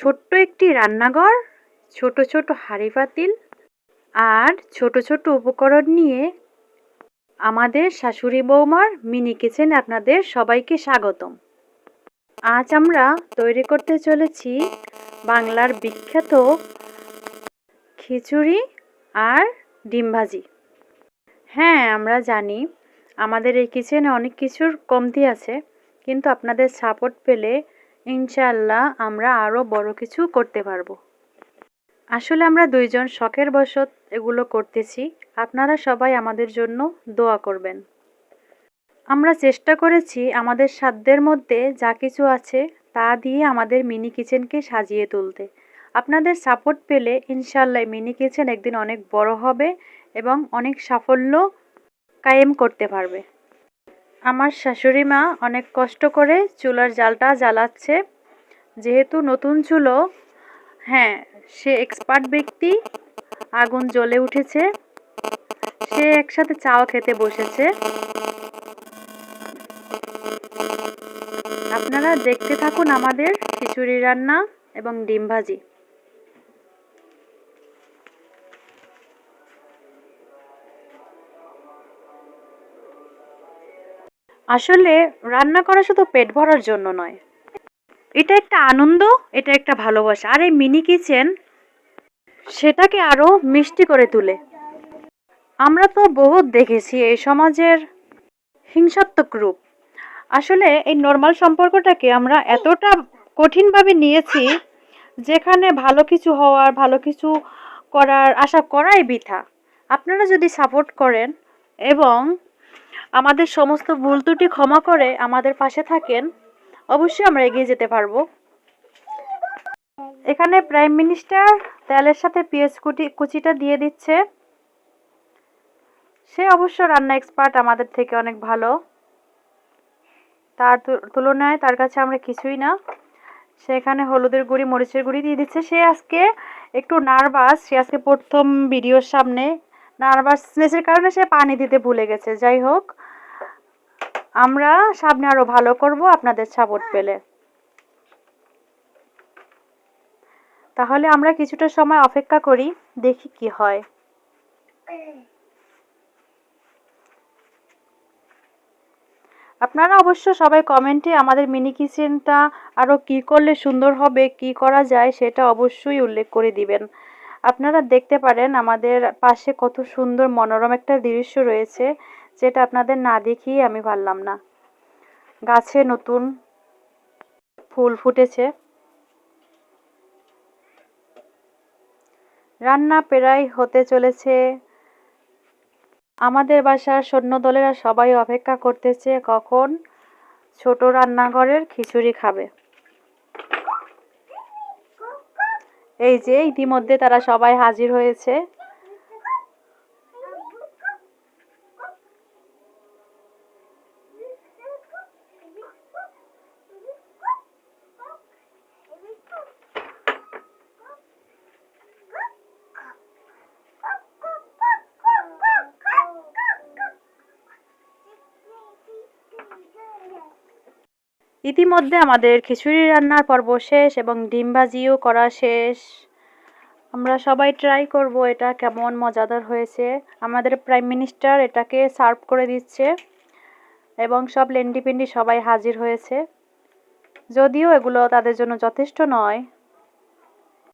ছোট্ট একটি রান্নাঘর, ছোট ছোট হাঁড়ি পাতিল আর ছোট ছোট উপকরণ নিয়ে আমাদের শাশুড়ি বৌমার মিনি কিচেনে আপনাদের সবাইকে স্বাগতম। আজ আমরা তৈরি করতে চলেছি বাংলার বিখ্যাত খিচুড়ি আর ডিম ভাজি। হ্যাঁ, আমরা জানি আমাদের এই কিচেনে অনেক কিছুর কমতি আছে, কিন্তু আপনাদের সাপোর্ট পেলে ইনশাআল্লাহ আমরা আরও বড় কিছু করতে পারবো। আসলে আমরা দুইজন শখের বশত এগুলো করতেছি, আপনারা সবাই আমাদের জন্য দোয়া করবেন। আমরা চেষ্টা করেছি আমাদের সাধ্যের মধ্যে যা কিছু আছে তা দিয়ে আমাদের মিনি কিচেনকে সাজিয়ে তুলতে। আপনাদের সাপোর্ট পেলে ইনশাআল্লাহ মিনি কিচেন একদিন অনেক বড় হবে এবং অনেক সাফল্য কায়েম করতে পারবে। আমার শাশুড়ি মা অনেক কষ্ট করে চুলার জালটা জ্বালাচ্ছে, যেহেতু নতুন চুলো। হ্যাঁ, সে এক্সপার্ট ব্যক্তি। আগুন জ্বলে উঠেছে, সে একসাথে চাও খেতে বসেছে। আপনারা দেখতে থাকুন আমাদের খিচুড়ি রান্না এবং ডিম ভাজি। আসলে রান্না করা শুধু পেট ভরার জন্য নয়, এটা একটা আনন্দ, এটা একটা ভালোবাসা। আর এই মিনি কিচেন সেটাকে আরো মিষ্টি করে তোলে। আমরা তো বহুত দেখেছি এই সমাজের হিংসাত্মক রূপ। আসলে এই নর্মাল সম্পর্কটাকে আমরা এতটা কঠিনভাবে নিয়েছি, যেখানে ভালো কিছু হওয়ার, ভালো কিছু করার আশা করাই বৃথা। আপনারা যদি সাপোর্ট করেন এবং আমাদের সমস্ত ভুল ত্রুটি ক্ষমা করে আমাদের পাশে থাকেন, অবশ্যই আমরা এগিয়ে যেতে পারবো। এখানে প্রাইম মিনিস্টার তেলের সাথে পেঁয়াজ কুচিটা দিয়ে দিচ্ছে। সে অবশ্য রান্না এক্সপার্ট, আমাদের থেকে অনেক ভালো। তার তুলনায় তার কাছে আমরা কিছুই না। সে এখানে হলুদের গুঁড়ি, মরিচের গুঁড়ি দিয়ে দিচ্ছে। সে আজকে একটু নার্ভাস, সে আজকে প্রথম ভিডিওর সামনে। নার্ভাসনেসের কারণে সে পানি দিতে ভুলে গেছে। যাই হোক, আমরা সামনে আরো ভালো করব আপনাদের সাপোর্ট পেলে। তাহলে আমরা কিছুটা সময় অপেক্ষা করি, দেখি কি হয়। আপনারা অবশ্য সবাই কমেন্টে আমাদের মিনি কিচেনটা আরও কী করলে সুন্দর হবে, কি করা যায় সেটা অবশ্যই উল্লেখ করে দিবেন। আপনারা দেখতে পারেন আমাদের পাশে কত সুন্দর মনোরম একটা দৃশ্য রয়েছে, যেটা আপনাদের না দেখিয়ে আমি পারলাম না। গাছে নতুন ফুল ফুটেছে। রান্না প্রায় হতে চলেছে। আমাদের বাসার সৈন্যদলেরা সবাই অপেক্ষা করতেছে কখন ছোট রান্নাঘরের খিচুড়ি খাবে। এই যে ইতিমধ্যে তারা সবাই হাজির হয়েছে। ইতিমধ্যে আমাদের খিচুড়ি রান্নার পর্ব শেষ এবং ডিম ভাজিও করা শেষ। আমরা সবাই ট্রাই করব এটা কেমন মজাদার হয়েছে। আমাদের প্রাইম মিনিস্টার এটাকে সার্ভ করে দিচ্ছে এবং সব লেন্ডি পেন্ডি সবাই হাজির হয়েছে। যদিও এগুলো তাদের জন্য যথেষ্ট নয়,